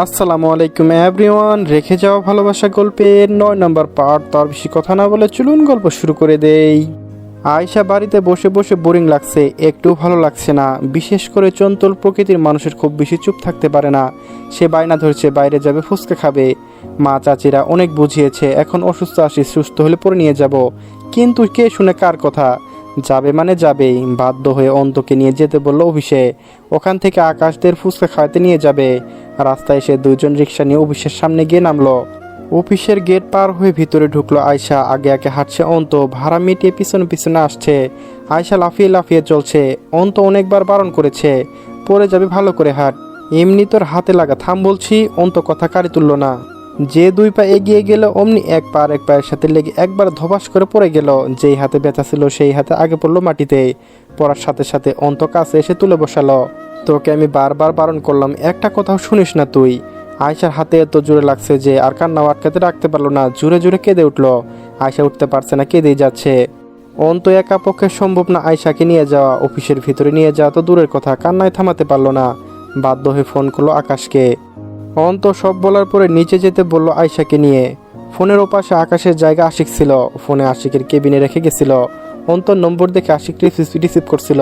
আসসালামু আলাইকুম এভরিওয়ান। রেখে যাওয়া ভালোবাসা গল্পের 9 নম্বর পার্ট। তার বেশি কথা না বলে চলুন গল্প শুরু করে দেই। আয়শা বাড়িতে বসে বসে বোরিং লাগছে, একটু ভালো লাগছে না। বিশেষ করে চঞ্চল প্রকৃতির মানুষের খুব বেশি চুপ থাকতে পারে না। সে বায়না ধরছে বাইরে যাবে, ফুচকা খাবে। মা চাচিরা অনেক বুঝিয়েছে, এখন অসুস্থ আসি, সুস্থ হলে পরে নিয়ে যাব। কিন্তু কে শুনে কার কথা? যাবে মানে যাবেই। বাধ্য হয়ে অন্তকে নিয়ে যেতে বলল অফিসে। ওখান থেকে আকাশদের ফুচকা খাওয়াতে নিয়ে যাবে। রাস্তায় এসে দুইজন রিক্সা নিয়ে অফিসের সামনে গিয়ে নামলো। অফিসের গেট পার হয়ে ভিতরে ঢুকলো আয়শা। আগে আগে হাঁটছে অন্ত, ভাড়া মিটিয়ে পিছনে পিছনে আসছে। আয়শা লাফিয়ে লাফিয়ে চলছে। অন্ত অনেকবার বারণ করেছে, পড়ে যাবে, ভালো করে হাঁট, এমনি তোর হাতে লাগা, থাম বলছি। অন্ত কথা কারি তুলল না। যে 2 পা এগিয়ে গেল অমনি এক পা আর এক পায়ের সাথে লেগে একবার ধবাস করে পড়ে গেল। যেই হাতে ব্যথা ছিল সেই হাতে আগে পড়লো মাটিতে। পড়ার সাথে সাথে অন্ত কাছে এসে তুলে বসালো। তোকে আমি বারবার বারণ করলাম, একটা কথাও শুনিস না তুই। আয়শার হাতে এত জোরে লাগছে যে আর কান্নাও আটকাতে রাখতে পারলো না, জোরে জোরে কেঁদে উঠলো। আয়শা উঠতে পারছে না, কেঁদেই যাচ্ছে। অন্ত একা পক্ষে সম্ভব না আয়শাকে নিয়ে যাওয়া, অফিসের ভিতরে নিয়ে যাওয়া তো দূরের কথা, কান্নায় থামাতে পারলো না। বাধ্য হয়ে ফোন করলো আকাশকে। অন্ত সব বলার পরে নিচে যেতে বলল আয়শাকে নিয়ে। ফোনের ওপাশে আকাশের জায়গা আশিক ছিল, ফোনে আশিকের কেবিনে রেখে গেছিল। অন্তর নম্বর দেখে আশিক রিসিভ করছিল।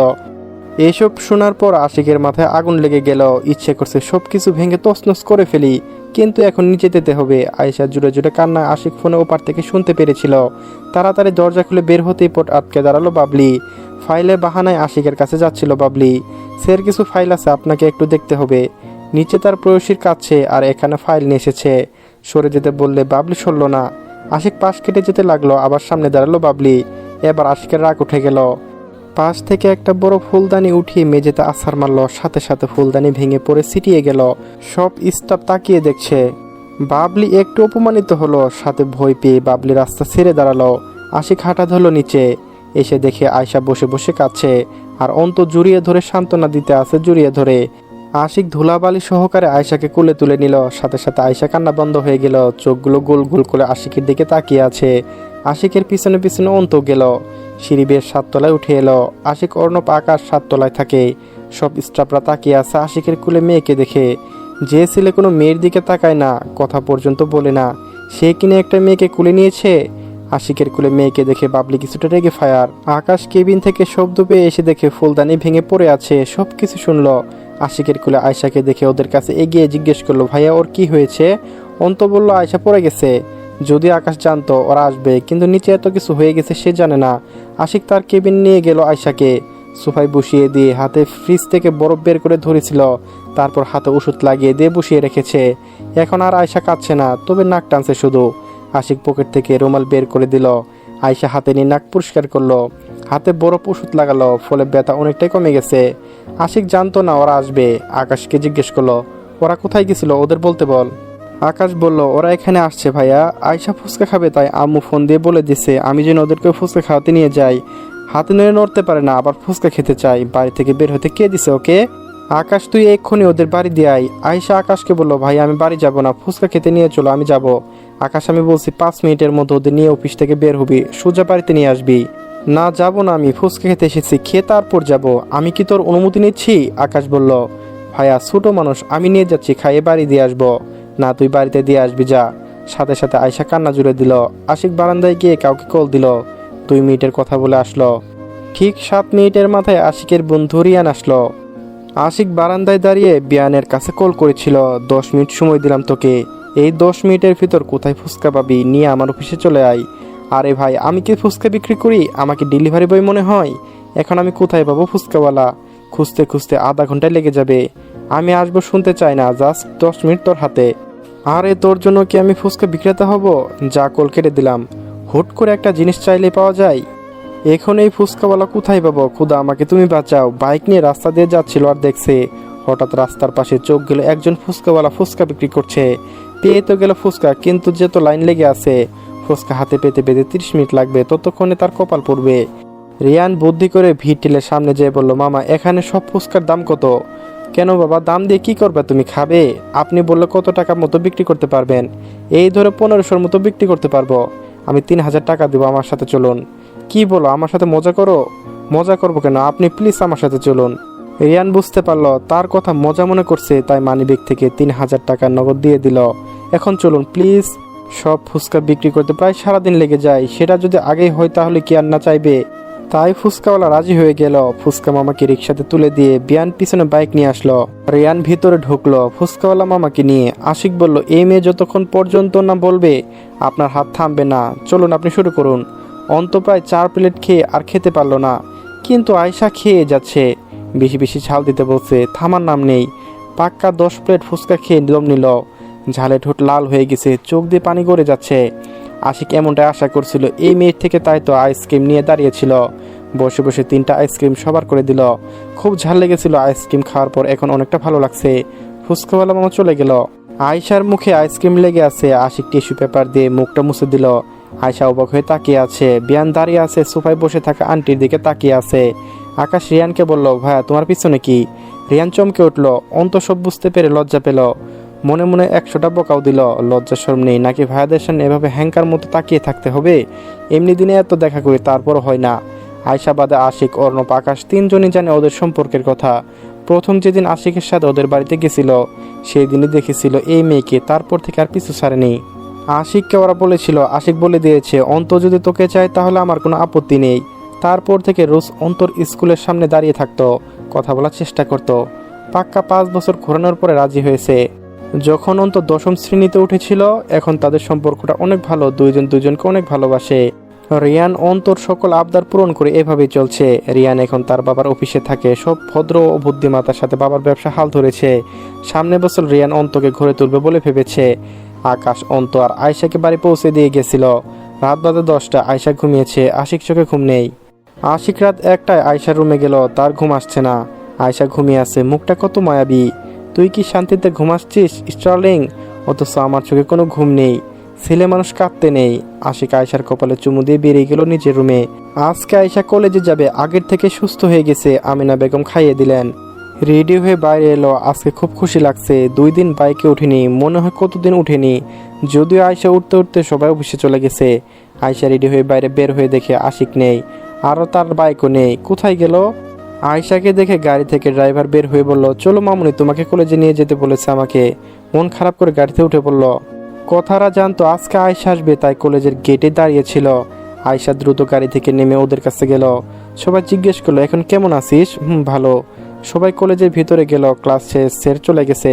এসব শোনার পর আশিকের মাথায় আগুন লেগে গেল। ইচ্ছে করছে সব কিছু ভেঙে তছনছ করে ফেলি, কিন্তু এখন নিচে যেতে হবে। আয়শা জুড়ে জুড়ে কান্না আশিক ফোনে ওপার থেকে শুনতে পেরেছিল। তাড়াতাড়ি দরজা খুলে বের হতেই পট আটকে দাঁড়ালো বাবলি। ফাইলের বাহানায় আশিকের কাছে যাচ্ছিল বাবলি। স্যার কিছু ফাইল আছে, আপনাকে একটু দেখতে হবে। নিচে তার প্রেয়সীর কাছে, আর এখানে ফাইল নিয়ে এসেছে। সরে যেতে বললে বাবলি সরল না। আশিক পাশ কেটে যেতে লাগলো, আবার সামনে দাঁড়ালো বাবলি। এবার আশিকের রাগ উঠে গেল। পাশ থেকে একটা বড় ফুলদানি উঠিয়ে মেঝেতে আছাড় মারল, সাথে সাথে ফুলদানি ভেঙে পড়ে ছিটিয়ে গেল। সব স্টাফ তাকিয়ে দেখছে। বাবলি একটু অপমানিত হলো, সাথে ভয় পেয়ে বাবলি রাস্তা ছেড়ে দাঁড়ালো। আশিক হাঁটা ধরলো নিচে। এসে দেখে আয়শা বসে বসে কাঁদছে, আর অন্ত জড়িয়ে ধরে সান্ত্বনা দিতে আছে জড়িয়ে ধরে। আশিক ধুলাবালি সহকারে আয়শাকে কোলে তুলে নিল, সাথে সাথে আয়শা কান্না বন্ধ হয়ে গেল। চোখগুলো গোল গোল করে আশিকের দিকে তাকিয়ে আছে। আশিকের পিছনে পিছনে অন্ত গেল। সিঁড়ি বেয়ে 7 তলায় উঠে এলো। আশিক, অর্ণব, আকাশ 7 তলায় থাকে। সব স্টাফরা তাকিয়ে আছে আশিকের কুলে মেয়েকে দেখে। যে ছেলে কোনো মেয়ের দিকে তাকায় না, কথা পর্যন্ত বলে না, সে কিনে একটা মেয়েকে কুলে নিয়েছে। আশিকের কুলে মেয়েকে দেখে বাবলি কিছুটা রেগে ফায়ার। আকাশ কেবিন থেকে শব্দ পেয়ে এসে দেখে ফুলদানি ভেঙে পড়ে আছে। সব কিছু শুনলো। আশিকের কুলে আয়শাকে দেখে ওদের কাছে এগিয়ে জিজ্ঞেস করলো, ভাইয়া ওর কি হয়েছে? অন্ত বলল, আয়শা পড়ে গেছে। যদি আকাশ জানতো ওরা আসবে, কিন্তু নিচে এত কিছু হয়ে গেছে সে জানে না। আশিক তার কেবিন নিয়ে গেল আয়শাকে। সোফায় বসিয়ে দিয়ে হাতে ফ্রিজ থেকে বরফ বের করে ধরেছিল, তারপর হাতে ওষুধ লাগিয়ে দিয়ে বসিয়ে রেখেছে। এখন আর আয়শা কাঁদছে না, তবে নাক টানছে শুধু। আশিক পকেট থেকে রুমাল বের করে দিল। আয়শা হাতে নিয়ে নাক পরিষ্কার করলো, হাতে বরফ ওষুধ লাগালো, ফলে ব্যথা অনেকটাই কমে গেছে। আশিক জানতো না ওরা আসবে। আকাশকে জিজ্ঞেস করলো, ওরা কোথায় গেছিল, ওদের বলতে বল। আকাশ বলল, ওরা এখানে আসছে ভাইয়া, আয়শা ফুচকা খাবে তাই আম্মু ফোন দিয়ে বলে দিছে আমি যেন ওদেরকে ফুচকা খাওয়াতে নিয়ে যাই। হাতে নিয়ে নড়তে পারে না, আবার ফুচকা খেতে চাই। বাড়ি থেকে বের হতে কে দিছে ওকে? আকাশ, তুই এক্ষুনি ওদের বাড়ি দিয়ে আয়। আয়শা আকাশকে বলল, ভাই আমি বাড়ি যাব না, ফুচকা খেতে নিয়ে চলো, আমি যাব। আকাশ, আমি বলছি 5 মিনিটের মধ্যে ওদের নিয়ে অফিস থেকে বের হবি, সোজা বাড়িতে নিয়ে আসবি। না যাব না, আমি ফুচকা খেতে এসেছি, খেয়ে তারপর যাব। আমি কি তোর অনুমতি নিচ্ছি? আকাশ বলল, ভাইয়া ছোট মানুষ, আমি নিয়ে যাচ্ছি, খাইয়ে বাড়ি দিয়ে আসবো। না, তুই বাড়িতে দিয়ে আসবি, যা। সাথে সাথে আয়শা কান্না জুড়ে দিল। আশিক বারান্দায় গিয়ে কাউকে কল দিল। 2 মিনিটের কথা বলে আসলো। ঠিক 7 মিনিটের মাথায় আশিকের বন্ধু রিয়ান আসলো। আশিক বারান্দায় দাঁড়িয়ে বিয়ানের কাছে কল করেছিল, 10 মিনিট সময় দিলাম তোকে, এই 10 মিনিটের ভিতর কোথায় ফুচকা পাবি নিয়ে আমার অফিসে চলে আয়। আরে ভাই, আমি কি ফুচকা বিক্রি করি? আমাকে ডেলিভারি বয় মনে হয়? এখন আমি কোথায় পাবো ফুচকাওয়ালা? খুঁজতে খুঁজতে আধা ঘন্টায় লেগে যাবে। আমি আসবো শুনতে চাই না, জাস্ট 10 মিনিট তোর হাতে। আরে তোর জন্য কি আমি ফুচকা বিক্রেতা হব? যা, কল কেটে দিলাম। হুট করে একটা জিনিস চাইলে পাওয়া যায়? এখন এই ফুচকাওয়ালা কোথায় পাবো? খুদা আমাকে তুমি বাঁচাও। বাইক নিয়ে রাস্তা দিয়ে যাচ্ছিল আর দেখছে হঠাৎ রাস্তার পাশে চোখ গেল একজন ফুচকাওয়ালা ফুচকা বিক্রি করছে। পেয়ে তো গেল ফুচকা, কিন্তু যে তো লাইন লেগে আছে। ফুচকা হাতে পেতে পেতে 30 মিনিট লাগবে, ততক্ষণে তার কপাল পড়বে। রিয়ান বুদ্ধি করে ভিড় টিলের সামনে যেয়ে বলল, মামা এখানে সব ফুচকার দাম কত? কেন বাবা, দাম দিয়ে কি করবে? তুমি খাবে? আপনি বললে কত টাকা মতো বিক্রি করতে পারবেন? এই ধরে 1500-র মতো বিক্রি করতে পারবো। আমি 3000 টাকা দেবো, আমার সাথে চলুন। কি বলো, আমার সাথে মজা করো? মজা করবো কেন, আপনি প্লিজ আমার সাথে চলুন। রিয়ান বুঝতে পারলো তার কথা মজা মনে করছে, তাই মানিব্যাগ থেকে 3,000 টাকা নগদ দিয়ে দিল। এখন চলুন প্লিজ। সব ফুচকা বিক্রি করতে প্রায় সারাদিন লেগে যায়, সেটা যদি আগেই হয় তাহলে কি আর না চাইবে। তাই ফুচকাওয়ালা রাজি হয়ে গেল। ফুচকা মামাকে রিক্সাতে তুলে দিয়ে বিয়ান পিছনে বাইক নিয়ে আসলো। রিয়ান ভিতরে ঢুকলো ফুচকাওয়ালা মামাকে নিয়ে। আশিক বলল, এই মেয়ে যতক্ষণ পর্যন্ত না বলবে আপনার হাত থামবে না। চলুন আপনি শুরু করুন। অন্ত প্রায় 4 প্লেট খেয়ে আর খেতে পারলো না, কিন্তু আয়শা খেয়ে যাচ্ছে। বেশি বেশি ঝাল দিতে বলছে, থামার নাম নেই। পাক্কা 10 প্লেট ফুচকা খেয়ে দম নিল। ঝালে ঠোঁট লাল হয়ে গেছে, চোখ দিয়ে পানি গড়ে যাচ্ছে। আশিক এমনটাই আশা করছিল এই মেয়ের থেকে, তাই তো আইসক্রিম নিয়ে দাঁড়িয়েছিল। বসে বসে 3টা আইসক্রিম সবার করে দিল। খুব ঝাল লেগেছিল আইসক্রিম খাওয়ার পর, এখন অনেকটা ভালো লাগছে। ফুচকাওয়ালা মামা চলে গেল। আয়শার মুখে আইসক্রিম লেগে আছে। আশিক টিস্যু পেপার দিয়ে মুখটা মুছে দিল। আয়শা অবাক হয়ে তাকিয়ে আছে। বিয়ান দাঁড়িয়ে আছে সোফায় বসে থাকা আন্টির দিকে তাকিয়ে আছে। আকাশ রিয়ানকে বলল, ভাইয়া তোমার পিছনে কি? রিয়ান চমকে উঠল। অন্ত সব বুঝতে পেরে লজ্জা পেল। মনে মনে 100টা বকাও দিল। লজ্জা শরম নেই নাকি ভাইয়াদের সামনে এভাবে হ্যাঙ্কার মতো তাকিয়ে থাকতে হবে? এমনি দিনে এত দেখা করি তারপর হয় না। আয়শা বাদে আশিক, অর্ণব, আকাশ 3জনই জানে ওদের সম্পর্কের কথা। প্রথম যেদিন আশিকের সাথে ওদের বাড়িতে গেছিল সেই দিনই দেখেছিল এই মেয়েকে, তারপর থেকে আর পিছু ছাড়েনি। আশিককে ওরা বলেছিল, আশিক বলে দিয়েছে অন্ত যদি তোকে চায় তাহলে আমার কোনো আপত্তি নেই। তারপর থেকে রোজ অন্তর স্কুলের সামনে দাঁড়িয়ে থাকতো, কথা বলার চেষ্টা করত। পাক্কা 5 বছর ঘোরানোর পরে রাজি হয়েছে। যখন অন্ত 10ম শ্রেণীতে উঠেছিল, এখন তাদের সম্পর্কটা অনেক ভালো। দুইজন দুজনকে অনেক ভালোবাসে। রিয়ান অন্তর সকল আবদার পূরণ করে এভাবেই চলছে। রিয়ান এখন তার বাবার অফিসে থাকে। সব ভদ্র ও বুদ্ধিমত্তার সাথে বাবার ব্যবসা হাল ধরেছে। সামনে বছর রিয়ান অন্তকে ঘরে তুলবে বলে ভেবেছে। আকাশ, অন্ত আর আয়শাকে বাড়ি পৌঁছে দিয়ে গেছিল। রাত বাজে 10টা। আয়শা ঘুমিয়েছে, আশিক চোখে ঘুম নেই। আশিক রাত 1টায় আয়শার রুমে গেল, তার ঘুম আসছে না। আয়শা ঘুমিয়ে আছে, মুখটা কত মায়াবী। তুই কি শান্তিতে ঘুমাচ্ছিস স্টার্লিং? অথচ আমার চোখে কোনো ঘুম নেই। ছেলে মানুষ কাঁদতে নেই। আশিক আয়শার কপালে চুমু দিয়ে বেরিয়ে গেল নিজের রুমে। আজকে আয়শা কলেজে যাবে, আগের থেকে সুস্থ হয়ে গেছে। আমিনা বেগম খাইয়ে দিলেন। রেডি হয়ে বাইরে এলো। আজকে খুব খুশি লাগছে। 2 দিন বাইকে উঠেনি, মনে হয় কতদিন উঠেনি। যদিও আয়শা উঠতে উঠতে সবাই অফিসে চলে গেছে। আয়শা রেডি হয়ে বাইরে বের হয়ে দেখে আশিক নেই, আরও তার বাইকও নেই। কোথায় গেল? আয়শাকে দেখে গাড়ি থেকে ড্রাইভার বের হয়ে বলল, চলো মামুনি, তোমাকে কলেজে নিয়ে যেতে বলেছে আমাকে। মন খারাপ করে গাড়িতে উঠে পড়ল। কথারা জানতো আজকে আয়শা আসবে, তাই কলেজের গেটে দাঁড়িয়েছিল। আয়শা দ্রুত গাড়ি থেকে নেমে ওদের কাছে গেল। সবাই জিজ্ঞেস করলো, এখন কেমন আছিস? ভালো। সবাই কলেজের ভিতরে গেল। ক্লাস শেষ, স্যার চলে গেছে।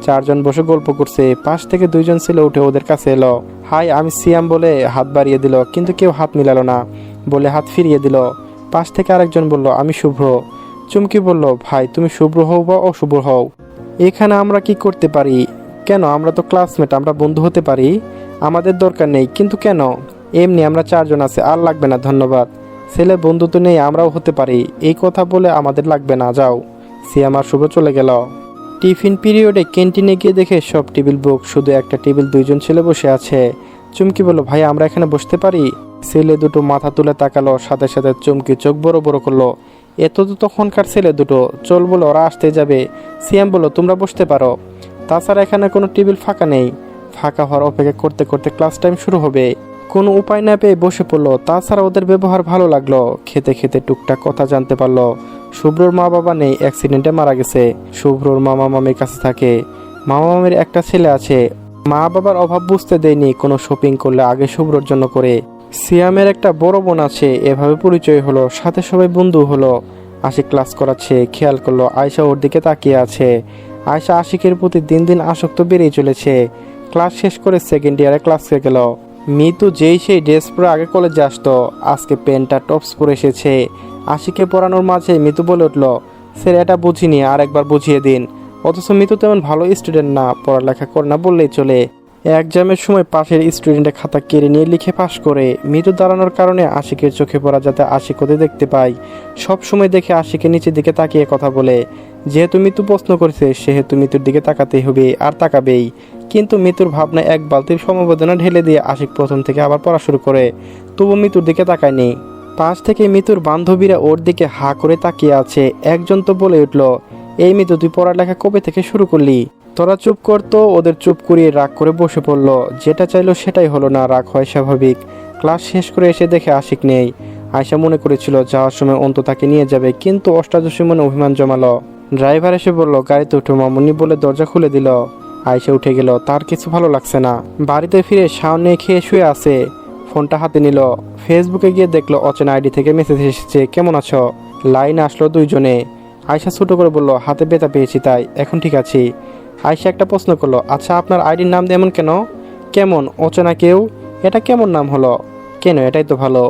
4জন বসে গল্প করছে। পাশ থেকে 2জন ছেলে উঠে ওদের কাছে এলো। হাই, আমি সিয়াম বলে হাত বাড়িয়ে দিল, কিন্তু কেউ হাত মিলালো না বলে হাত ফিরিয়ে দিল। পাশ থেকে আরেকজন বলল, আমি শুভ্র। চুমকি বলল, ভাই তুমি শুভ্র হও বা অশুভ হও, এখানে আমরা কি করতে পারি? কেন, আমরা তো ক্লাসমেট, আমরা বন্ধু হতে পারি। আমাদের দরকার নেই। কিন্তু কেন? এমনি আমরা 4জন আছে, আর লাগবে না ধন্যবাদ। ছেলে বন্ধু তো নেই, আমরাও হতে পারি। এই কথা বলে আমাদের লাগবে না, যাও। সিয়াম আর শুভ্র চলে গেল। টিফিন পিরিয়ডে ক্যান্টিনে গিয়ে দেখে সব টেবিল বুক, শুধু একটা টেবিল 2জন ছেলে বসে আছে। চুমকি বলল, ভাই আমরা এখানে বসতে পারি? ছেলে দুটো মাথা তুলে তাকালো, সাথে সাথে চুমকি চোখ বড় বড় করলো। এত তো তখনকার ছেলে দুটো। চল বলো, ওরা আসতে যাবে। সিয়াম বলল, তোমরা বসতে পারো। তাছাড়া এখানে কোনো টেবিল ফাঁকা নেই। ফাঁকা হওয়ার অপেক্ষা করতে করতে ক্লাস টাইম শুরু হবে। কোনো উপায় না পেয়ে বসে পড়লো। তাছাড়া ওদের ব্যবহার ভালো লাগলো। খেতে খেতে টুকটাক কথা জানতে পারলো। শুভ্রর মা বাবা নেই, অ্যাক্সিডেন্টে মারা গেছে। শুভ্রর মামা মামির কাছে থাকে। মামা মামির একটা ছেলে আছে। মা বাবার অভাব বুঝতে দেয়নি, কোনো শপিং করলে আগে শুভ্রর জন্য করে। সিয়ামের একটা বড় বোন আছে। এভাবে পরিচয় হলো, সাথে সবাই বন্ধু হলো। আশিক ক্লাস করাচ্ছে, খেয়াল করলো আয়শা ওর দিকে তাকিয়ে আছে। আয়শা আশিকের প্রতি দিন দিন আসক্ত বেড়েই চলেছে। ক্লাস শেষ করে 2nd ইয়ারে ক্লাসে গেল। মিতু যেই সেই ড্রেস পরে আগে কলেজে আসতো, আজকে প্যান্টটা টপস পরে এসেছে। আশিকে পড়ানোর মাঝে মিতু বলে উঠল, স্যার এটা বুঝিনি, আর একবার বুঝিয়ে দিন। অথচ মিতু তেমন ভালো স্টুডেন্ট না, পড়ালেখা করে না বললেই চলে। এক্সামের সময় পাশের স্টুডেন্টের খাতা কেড়ে নিয়ে লিখে পাশ করে। মিতু দাঁড়ানোর কারণে আশিকের চোখে পড়া যাতে আশিক ওদের দেখতে পায়। সব সময় দেখে আশিকের নিচের দিকে তাকিয়ে কথা বলে। যেহেতু মিতু প্রশ্ন করেছে, সেহেতু মিতুর দিকে তাকাতেই হবে, আর তাকাবেই। কিন্তু মিতুর ভাবনা এক বালতির সমবেদনা ঢেলে দিয়ে আশিক প্রথম থেকে আবার পড়া শুরু করে। তবু মিতুর দিকে তাকায়নি। পাশ থেকে মিতুর বান্ধবীরা ওর দিকে হা করে তাকিয়ে আছে। একজন তো বলে উঠল, এই মিতু তুই পড়ালেখা কবে থেকে শুরু করলি? তোরা চুপ করতো। ওদের চুপ করিয়ে রাগ করে বসে পড়লো। যেটা চাইলো সেটাই হলো না, রাগ হয় স্বাভাবিক। ক্লাস শেষ করে এসে দেখে আশিক নেই। আয়শা মনে করেছিল যাওয়ার সময় অন্ত তাকে নিয়ে যাবে, কিন্তু অষ্টাদশী মনে অভিমান জমালো। ড্রাইভার এসে বলল, গাড়িতে উঠে মামুনি বলে দরজা খুলে দিল। আয়শা উঠে গেল, তার কিছু ভালো লাগছে না। বাড়িতে ফিরে সামনে খেয়ে শুয়ে আছে, ফোনটা হাতে নিল। ফেসবুকে গিয়ে দেখলো অচেনা আইডি থেকে মেসেজ এসেছে, কেমন আছো। লাইনে আসলো দুইজনে। আয়শা ছোট করে বলল, হাতে ব্যথা পেয়েছি তাই, এখন ঠিক আছি। আয়শা একটা প্রশ্ন করলো, আচ্ছা আপনার আইডির নাম এমন কেন? কেমন অচেনা কেউ? এটা কেমন নাম হলো? কেন, এটাই তো ভালো।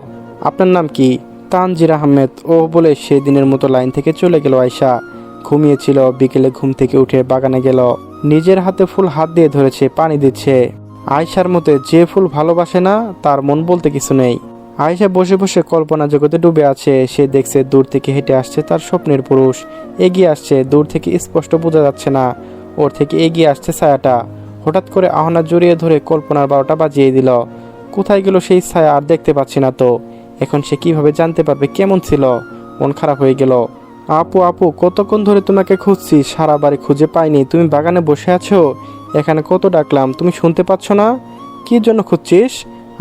আপনার নাম কি? তানজির আহমেদ। ও বলে সেদিনের মতো লাইন থেকে চলে গেল আয়শা। ঘুমিয়েছিল, বিকেলে ঘুম থেকে উঠে বাগানে গেল। নিজের হাতে ফুল হাত দিয়ে ধরেছে, পানি দিচ্ছে। আয়শার মতে যে ফুল ভালোবাসে না তার মন বলতে কিছু নেই। আয়শা বসে বসে কল্পনা জগতে ডুবে আছে। সে দেখছে দূর থেকে হেঁটে আসছে তার স্বপ্নের পুরুষ। এগিয়ে আসছে, দূর থেকে স্পষ্ট বোঝা যাচ্ছে না, ওর থেকে এগিয়ে আসছে ছায়াটা। হঠাৎ করে আহনা জড়িয়ে ধরে কল্পনার 12টা বাজিয়ে দিল। কোথায় গেল সেই ছায়া, আর দেখতে পাচ্ছি না তো। এখন সে কিভাবে জানতে পারবে কেমন ছিল? মন খারাপ হয়ে গেল। আপু আপু, কতক্ষণ ধরে তোমাকে খুঁজছি, সারা বাড়ি খুঁজে পাইনি। তুমি বাগানে বসে আছো, এখানে কত ডাকলাম, তুমি শুনতে পাচ্ছ না? কি জন্য খুঁজছিস?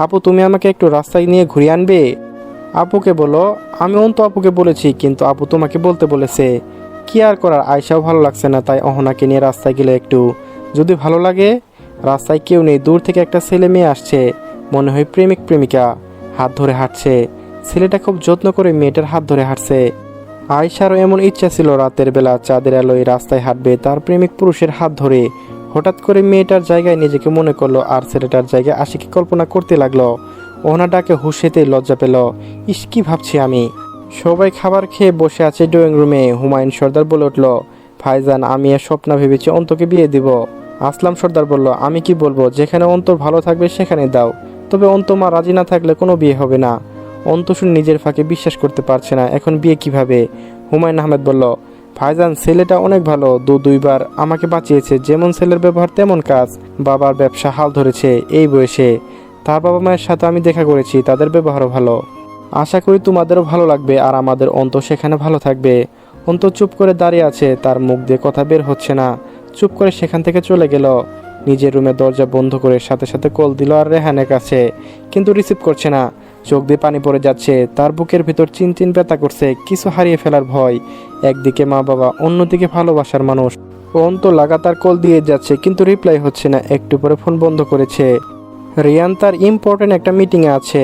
আপু তুমি আমাকে একটু রাস্তায় নিয়ে ঘুরিয়ে আনবে? আপুকে বলো। আমি অন্ত আপুকে বলেছি, কিন্তু আপু তোমাকে বলতে বলেছে। কি আর করার, আয়শাও ভালো লাগছে না, তাই অহনাকে নিয়ে রাস্তায় গেলে একটু যদি ভালো লাগে। রাস্তায় কেউ নেই, দূর থেকে একটা ছেলে মেয়ে আসছে, মনে হয় প্রেমিক প্রেমিকা। হাত ধরে হাঁটছে, ছেলেটা খুব যত্ন করে মেয়েটার হাত ধরে হাঁটছে। আয়শারও এমন ইচ্ছা ছিল রাতের বেলা চাঁদের আলোয় রাস্তায় হাঁটবে তার প্রেমিক পুরুষের হাত ধরে। হঠাৎ করে মেয়েটার জায়গায় নিজেকে মনে করলো, আর ছেলেটার জায়গায় আশিকি কল্পনা করতে লাগলো। ওনা ডাকে হুশেতেই লজ্জা পেল। ইস, কি ভাবছি আমি। সবাই খাবার খেয়ে বসে আছে ড্রয়িং রুমে। হুমায়ুন সর্দার বলে উঠল, ভাইজান আমি এর স্বপ্ন ভেবেছি অন্তকে বিয়ে দিব। আসলাম সর্দার বলল, আমি কি বলবো, যেখানে অন্তর ভালো থাকবে সেখানে দাও, তবে অন্ত মা রাজি না থাকলে কোনো বিয়ে হবে না। অন্তসুন নিজের ফাঁকে বিশ্বাস করতে পারছে না, এখন বিয়ে কিভাবে। হুমায়ুন আহমেদ বলল, ভাইজান ছেলেটা অনেক ভালো, দুইবার আমাকে বাঁচিয়েছে, যেমন ছেলের ব্যবহার তেমন কাজ। বাবার ব্যবসা হাল ধরেছে এই বয়সে। তার বাবা মায়ের সাথে আমি দেখা করেছি, তাদের ব্যবহারও ভালো। আশা করি তোমাদেরও ভালো লাগবে, আর আমাদের অন্ত সেখানে ভালো থাকবে। অন্ত চুপ করে দাঁড়িয়ে আছে, তার মুখ দিয়ে কথা বের হচ্ছে না। চুপ করে সেখান থেকে চলে গেল। নিজের রুমে দরজা বন্ধ করে সাথে সাথে কল দিল আর রেহানের কাছে, কিন্তু রিসিভ করছে না। চোখ দিয়ে পানি পড়ে যাচ্ছে, তার বুকের ভিতর চিনচিন ব্যথা করছে, কিছু হারিয়ে ফেলার ভয়। একদিকে মা বাবা, অন্যদিকে ভালোবাসার মানুষ। অন্ত লাগাতার কল দিয়ে যাচ্ছে, কিন্তু রিপ্লাই হচ্ছে না। একটু পরে ফোন বন্ধ করেছে। রিয়ান তার ইম্পর্টেন্ট একটা মিটিংয়ে আছে।